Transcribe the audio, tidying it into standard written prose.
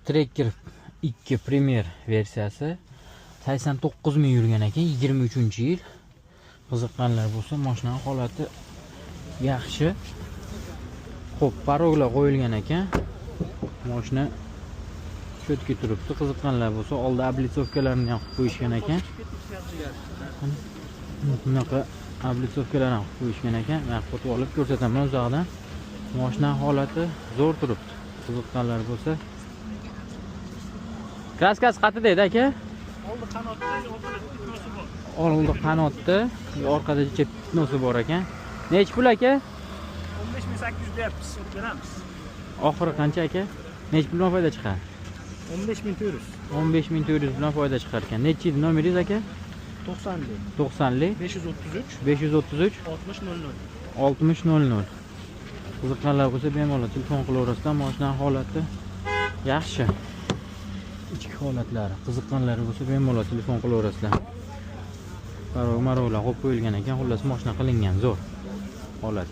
Tracker 2 Premier versiyasi 89 ming yurgan ekan, 23-yil. Qiziqqanlar bo'lsa, mashinaning holati yaxshi. Xo'p, paroglar qo'yilgan ekan. Mashina cho'tki turibdi. Qiziqqanlar bo'lsa, oldi oblitsovkalarni ham qo'yib qo'yishgan ekan. Bunaqa oblitsovkalarni ham qo'yib qo'yishgan ekan. Men foto olib ko'rsataman uzoqdan. Mashinaning holati zo'r turibdi. Qiziqqanlar bo'lsa, kraskasi qayerda edi aka? Oldi qanotda, orqada pitnosi bor. Oldi qanotda, orqada pitnosi bor ekan. Nech pul aka? 15800 deyapmiz, beramiz. Oxiri qancha aka? Nech puldan foyda chiqadi? 15400. 15400 bilan foyda chiqar ekan. Nechi yil nomeringiz aka? 90lik. 90lik 533 533 6000. 6000. Qiziqqanlar bo'lsa bemalol telefon qilaverasizlar. Mashinaning holati yaxshi. Ichki holatlari qiziqqanlar bo'lsa bemalol telefon qilaverasizlar. Maroglar qo'yib qo'yilgan ekan. Xullas mashina qilingan zo'r holat.